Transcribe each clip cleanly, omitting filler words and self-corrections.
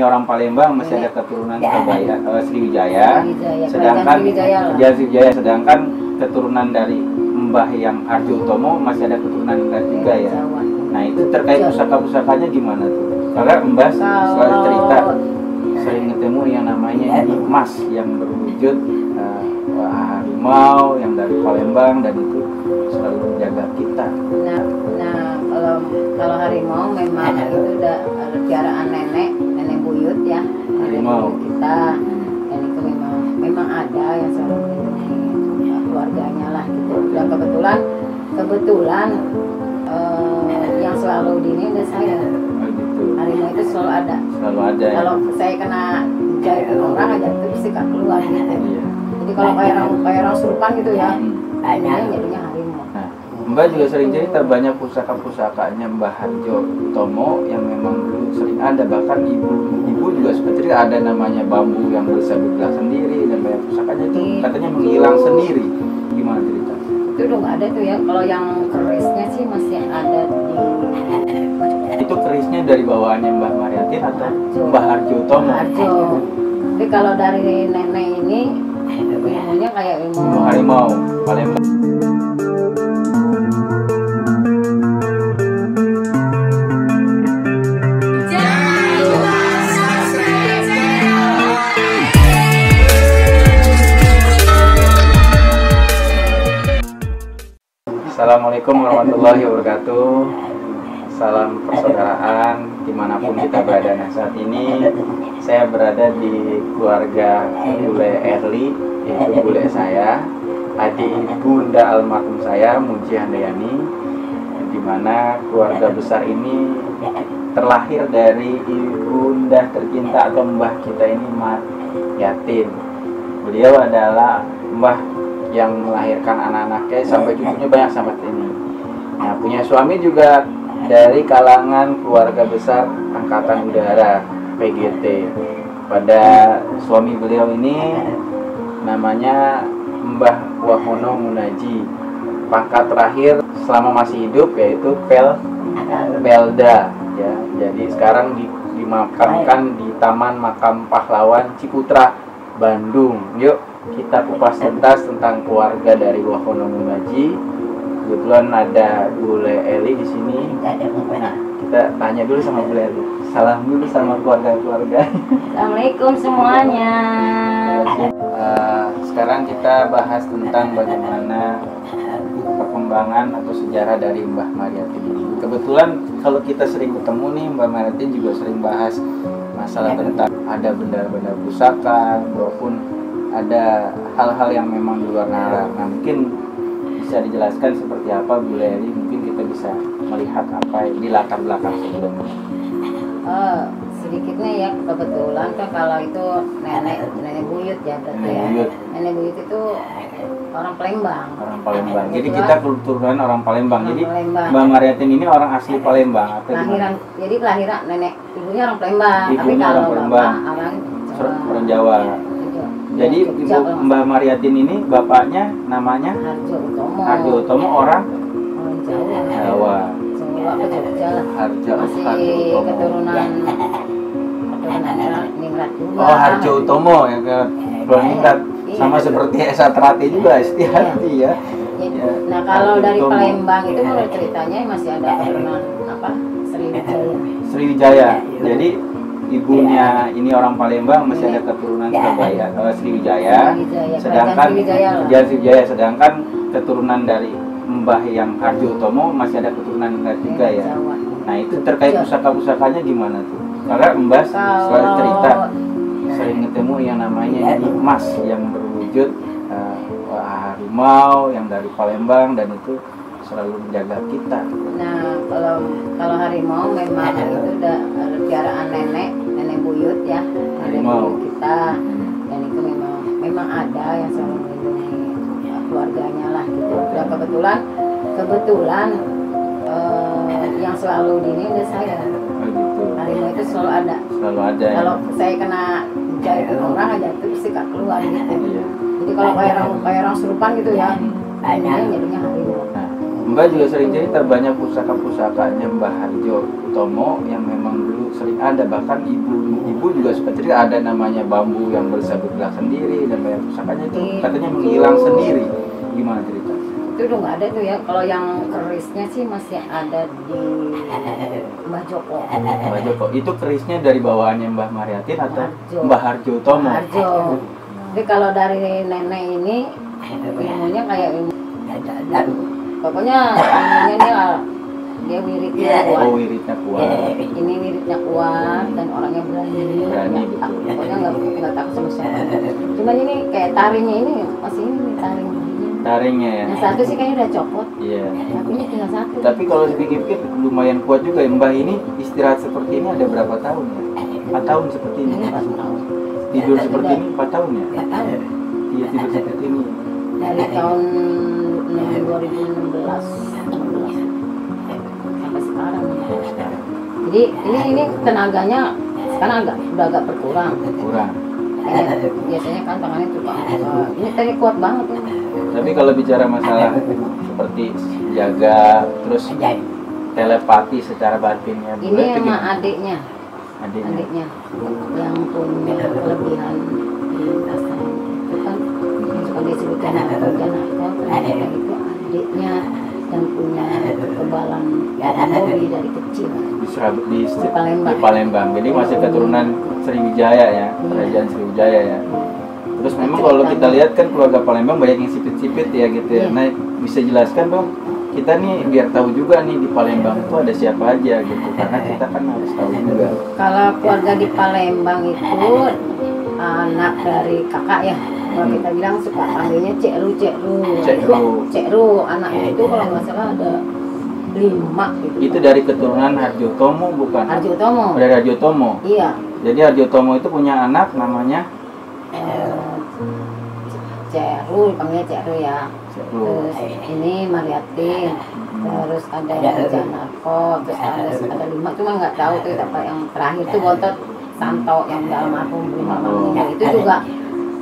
Orang Palembang masih ada keturunan Sriwijaya, sedangkan keturunan dari Mbah yang Harjo Utomo masih ada keturunan juga ya. Nah itu terkait pusaka-pusakanya gimana tuh? Karena Mbah selalu cerita sering ketemu yang namanya emas yang berwujud harimau yang dari Palembang dan itu selalu menjaga kita. Nah kalau harimau memang itu udah piaraan nenek buyut ya, harimau kita, dan itu memang ada yang selalu melindungi keluarganya lah gitu. Dan kebetulan yang selalu dini ada saya. Harimau itu selalu ada. Kalau saya kena jahit orang aja itu pasti gak keluar gitu. Jadi kalau kayak orang surupan gitu ya, jadinya harimau. Mbak juga sering cerita banyak pusaka-pusakanya Mbah Harjo Utomo yang memang dulu sering ada, bahkan ibu juga seperti ada namanya bambu yang bisa bergerak sendiri dan banyak pusakanya itu katanya menghilang sendiri. Gimana cerita? Itu udah nggak ada tuh ya. Kalau yang kerisnya sih masih ada di. Itu kerisnya dari bawaannya Mbah Maryatin atau Mbah Harjo Utomo? Harjo. Tapi kalau dari nenek ini ilmunya kayak ilmu harimau Palembang. Assalamualaikum warahmatullahi wabarakatuh. Salam persaudaraan dimanapun kita berada. Nah saat ini saya berada di keluarga Bule Erli, yaitu bule saya, adik bunda almarhum saya Muji Handayani, di mana keluarga besar ini terlahir dari ibunda tercinta atau mbah kita ini Maryatin. Beliau adalah mbah yang melahirkan anak-anaknya sampai cucunya banyak sampai ini. Nah, punya suami juga dari kalangan keluarga besar Angkatan Udara PGT. Pada suami beliau ini namanya Mbah Wahono Munaji. Pangkat terakhir selama masih hidup yaitu Pelda ya. Jadi sekarang dimakamkan di Taman Makam Pahlawan Ciputra, Bandung. Yuk kita kupas tuntas tentang keluarga dari Wahono Munaji. Kebetulan ada Bule Eli di sini. Nah, kita tanya dulu sama Bule Eli. Salam dulu sama keluarga-keluarga. Assalamualaikum semuanya. Sekarang kita bahas tentang bagaimana perkembangan atau sejarah dari Mbah Maryatin ini. Kebetulan kalau kita sering ketemu nih, Mbah Maryatin juga sering bahas masalah tentang ada benda-benda pusaka maupun ada hal-hal yang memang di luar nalar. Nah, mungkin bisa dijelaskan seperti apa Bu Leri, mungkin kita bisa melihat apa di latar belakang sebelumnya. Sedikitnya ya, kebetulan kan kalau itu nenek buyut ya berarti ya. Nenek buyut itu orang Palembang. Orang Palembang. Jadi kita keturunan orang Palembang. Jadi Mbak Maryatin ini orang asli Palembang atau jadi kelahiran nenek ibunya orang Palembang. Ibunya tapi kalau orang Palembang. Orang Jawa. Jadi Ibu Mbah Maryatin ini bapaknya namanya Harjo Utomo orang Jawa. Harjo Utomo. Keturunan Ningrat juga. Oh, Harjo Utomo ya kan. Ningrat sama seperti Esa Terati juga Istiarti ya. Nah, kalau dari Palembang itu menurut ceritanya masih ada keturunan Sriwijaya. Jadi ibunya ini orang Palembang masih ada keturunan Sriwijaya, sedangkan keturunan dari Mbah yang Harjo Utomo masih ada keturunan juga ya. Nah itu terkait pusaka-pusakanya gimana tuh? Karena Mbah selalu cerita sering ketemu yang namanya emas yang berwujud harimau yang dari Palembang dan itu selalu menjaga kita. Nah kalau harimau memang itu udah piaraan nenek buyut ya, harimau kita, dan itu memang ada yang selalu melindungi keluarganya lah gitu. Dan kebetulan yang selalu dini ada saya. Harimau itu selalu ada. Kalau saya kena jahit orang aja itu pasti gak keluar gitu. Jadi kalau kayak orang surupan gitu ya, jadinya harimau. Mbak juga sering cerita banyak pusaka-pusakanya Mbah Harjo Utomo yang memang dulu sering ada, bahkan ibu juga suka cerita ada namanya bambu yang bisa bergerak sendiri dan banyak kerusakannya itu katanya menghilang sendiri. Gimana cerita? Itu udah nggak ada tuh ya. Kalau yang kerisnya sih masih ada di Mbah Joko. Mbah Joko itu kerisnya dari bawaannya Mbah Maryatin atau Harjo. Mbah Harjo Tomo? Harjo. Jadi kalau dari nenek ini ilmunya kayak ilmu, pokoknya ilmunya dia wiridnya kuat. Oh, wiridnya kuat. Ini wiridnya kuat dan orangnya berani. Berani, Ya, betul. pokoknya nggak takut sama siapa. Cuman ini kayak taringnya ini masih ini taring. Taringnya ya. Yang satu sih kayaknya udah copot. Iya. Tapi ini tinggal satu. Tapi kalau dipikir-pikir lumayan kuat juga ya. Mbah ini istirahat seperti ini ada berapa tahun ya? 4 tahun seperti ini. Ini pas tahun. Tidur seperti ini 4 tahun ya? 4 tahun. Iya, tidur seperti ini. Dari tahun 2016 sampai sekarang. Jadi ini tenaganya sekarang udah agak berkurang. Kurang. Biasanya kan tangannya tukang. Ini tadi kuat banget ya. Tapi kalau bicara masalah seperti jaga terus telepati secara batinnya, Ini Bule itu sama gimana? adiknya Adiknya. yang punya kelebihan di rasa itu kan suka disebutkan narko, ternyata itu adiknya yang punya kekebalan body dari kecil. Di Palembang. Palembang. Jadi masih keturunan Sriwijaya ya, kerajaan Sriwijaya ya. Terus memang kalau kita lihat kan keluarga Palembang banyak yang sipit-sipit ya gitu ya. Iya. Nah, bisa jelaskan dong kita nih biar tahu juga nih di Palembang itu ada siapa aja gitu, karena kita kan harus tahu juga. Kalau keluarga di Palembang itu anak dari kakak ya. Kalau kita bilang suka panggilnya Cekru. Cekru anaknya itu kalau nggak salah ada 5 gitu. Itu dari keturunan Harjo Tomo bukan? Harjo Tomo. Oh, dari Harjo Tomo. Iya. Jadi Harjo Tomo itu punya anak namanya Cekru, dipanggilnya Cekru ya. Cekru. Terus ini Maryatin. Terus ada Janarko, terus ada 5, cuma nggak tahu tuh apa yang terakhir tuh Bontot Santo yang udah almarhum belum meninggal itu juga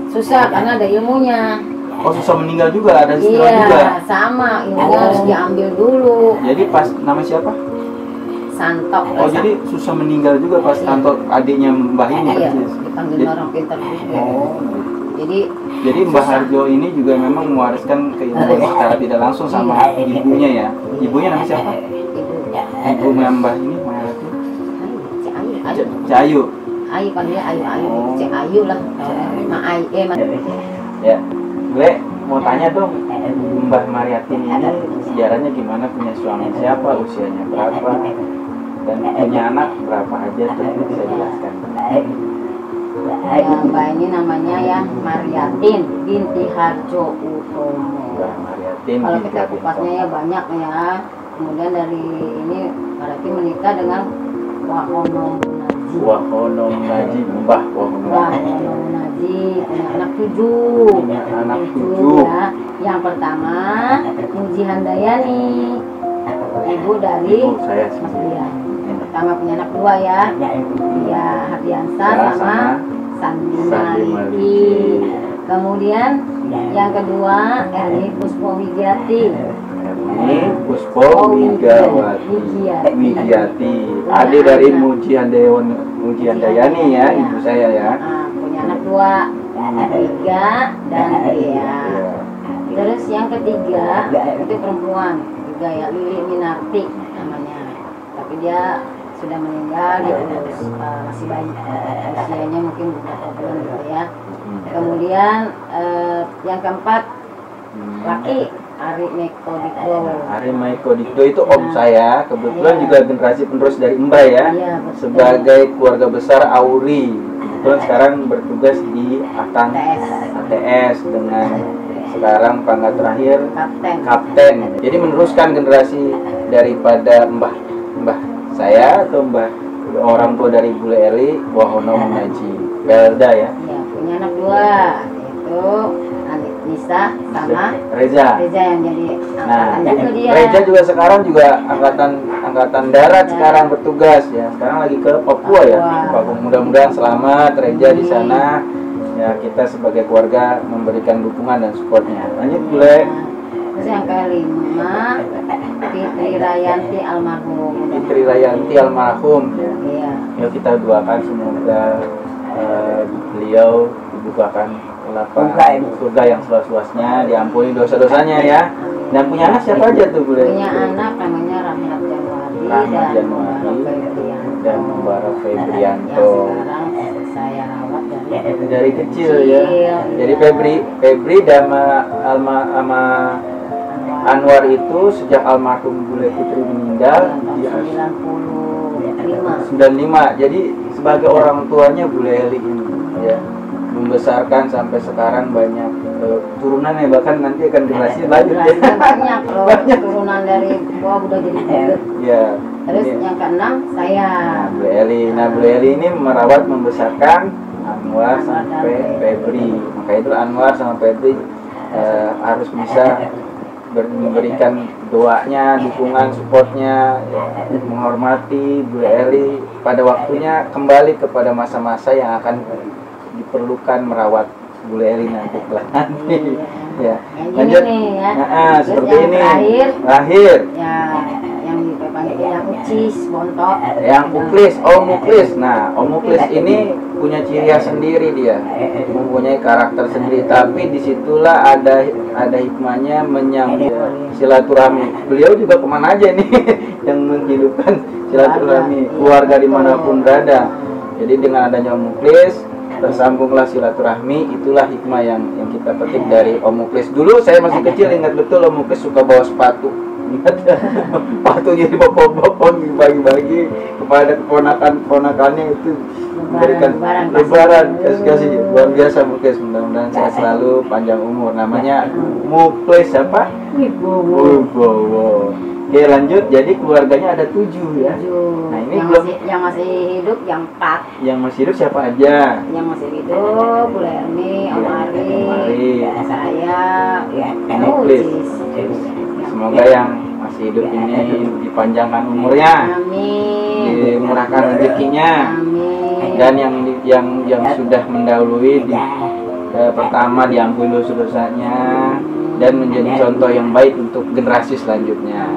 susah karena ada ilmunya. Oh, susah meninggal juga, ada istilah juga. Iya, sama ilmunya harus diambil dulu. Jadi pas nama siapa? Santo. Oh, jadi susah meninggal juga pas Santo adiknya Mbah ini. Iya, persis. dipanggil Jadi- orang pintar juga. Oh. Jadi Mbah Harjo ini juga memang mewariskan keilmuan secara tidak langsung sama ibunya ya. Ibunya nama siapa? ibu Ibu Mbah ini Maryatin. Ayu, Cahayu. Ayu panggilnya Ayu, Oh. Cek Ayu lah. Ma Ayu, Ya, gue mau tanya dong, Mbah Maryatin ini sejarahnya gimana, punya suami siapa, usianya berapa, dan punya anak berapa aja tuh bisa jelaskan. Ya, Mbak ini namanya ya Maryatin binti Harjo Utomo. Mbah Maryatin. Kalau binti kita Abi kupasnya ya banyak ya. Kemudian dari ini Maryatin menikah dengan Wahono Munaji. Wahono Munaji, Mbah Wahono Wahono Munaji punya anak 7. Punya anak 7. Ya. Yang pertama Muji Handayani, ibu dari Ibu saya Mas sendiri. Dian. Yang pertama punya anak 2 ya. Dia Hardiansa Ya, sama Sandi Sandi Maliki. Maliki. Kemudian yang kedua Erni Puspo Wigiati. Ini Puspo Wigawati Wigiati, adik dari Muji Handayani ya, ibu saya ya. Punya anak 2, Wiga dan Dea. Terus yang ketiga itu perempuan, juga ya Lili Minarti namanya. Tapi dia sudah meninggal, dia masih bayi, usianya mungkin beberapa bulan gitu ya. Kemudian yang keempat laki Ari Meko Dikdo. Ari Meko Dikdo itu om saya, kebetulan juga generasi penerus dari Mbak ya. Iya, betul. Sebagai keluarga besar Auri, kebetulan sekarang bertugas di ATS dengan sekarang pangkat terakhir Kapten. Jadi meneruskan generasi daripada Mbah saya atau Mbah orang tua dari Bule Eli, Wahono Munaji Belda ya. Iya, punya anak 2 yaitu Nisa sama Reza. yang jadi Nah, angkatan juga dia. Reza juga sekarang angkatan darat sekarang bertugas ya. Sekarang lagi ke Papua ya. Papua. Mudah-mudahan selamat Reza di sana. Ya, kita sebagai keluarga memberikan dukungan dan supportnya. Lanjut Bule. Terus yang kelima Fitri Rayanti almarhum. Fitri Rayanti almarhum ya. Iya. Yuk kita doakan semoga beliau dibukakan lapangan surga yang seluas-luasnya, diampuni dosa-dosanya ya. Dan punya anak siapa aja tuh boleh? Punya anak namanya Rahmat Januari dan Mubarak Febrianto. Yang sekarang saya rawat dari kecil ya. Jadi Febri sama Anwar itu sejak almarhum Bule Fitri meninggal tahun 95. Jadi sebagai orang tuanya Bule Eli ini ya membesarkan sampai sekarang banyak turunannya, bahkan nanti akan generasi lanjut ya. Banyak loh turunan dari gua udah jadi buyut. Ya. Terus yang keenam saya. Bule Eli. Nah, Bule Eli ini merawat membesarkan Anwar sampai Febri. Maka itu Anwar sama Febri harus bisa memberikan doanya, dukungan, supportnya, menghormati Bule Eli pada waktunya, kembali kepada masa-masa yang akan diperlukan merawat Bule Eli nanti. Ya. Lanjut nih ya. Seperti ini. Terakhir. Ya, yang dipanggil yang Ucis Bontok. Yang Muklis, Om Muklis. Nah, Om Muklis ini punya ciri khas sendiri dia, mempunyai karakter sendiri. Tapi disitulah ada hikmahnya menyambut silaturahmi. Beliau juga kemana aja nih yang menghidupkan silaturahmi keluarga dimanapun berada. Jadi dengan adanya Om Muklis tersambunglah silaturahmi. Itulah hikmah yang kita petik dari Om Muklis. Dulu saya masih kecil ingat betul Om Muklis suka bawa sepatu. Ingat sepatunya dibopong-bopong dibagi-bagi kepada keponakan-keponakannya, itu memberikan lebaran kasih luar biasa Muklis. Mudah-mudahan saya selalu panjang umur. Namanya Muklis apa? Wibowo. Oke, lanjut. Jadi keluarganya ada 7 ya. Nah, ini yang masih hidup yang 4. Yang masih hidup siapa aja? Yang masih hidup Bu Lerni, Om Ari, saya, Muklis. Semoga yang masih hidup ini dipanjangkan umurnya, dimurahkan rezekinya, dan yang sudah mendahului pertama diampuni dosa-dosanya dan menjadi contoh yang baik untuk generasi selanjutnya.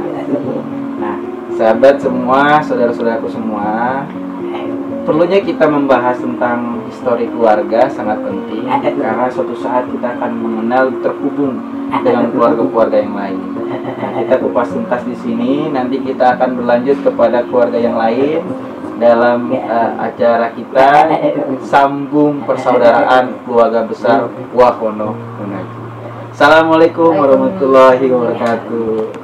Nah, sahabat semua, saudara-saudaraku semua, perlunya kita membahas tentang histori keluarga sangat penting, karena suatu saat kita akan mengenal, terhubung dengan keluarga-keluarga yang lain. Nah, kita kupas tuntas di sini. Nanti kita akan berlanjut kepada keluarga yang lain dalam acara kita Sambung Persaudaraan Keluarga Besar Wahono Unaji. Assalamualaikum warahmatullahi wabarakatuh.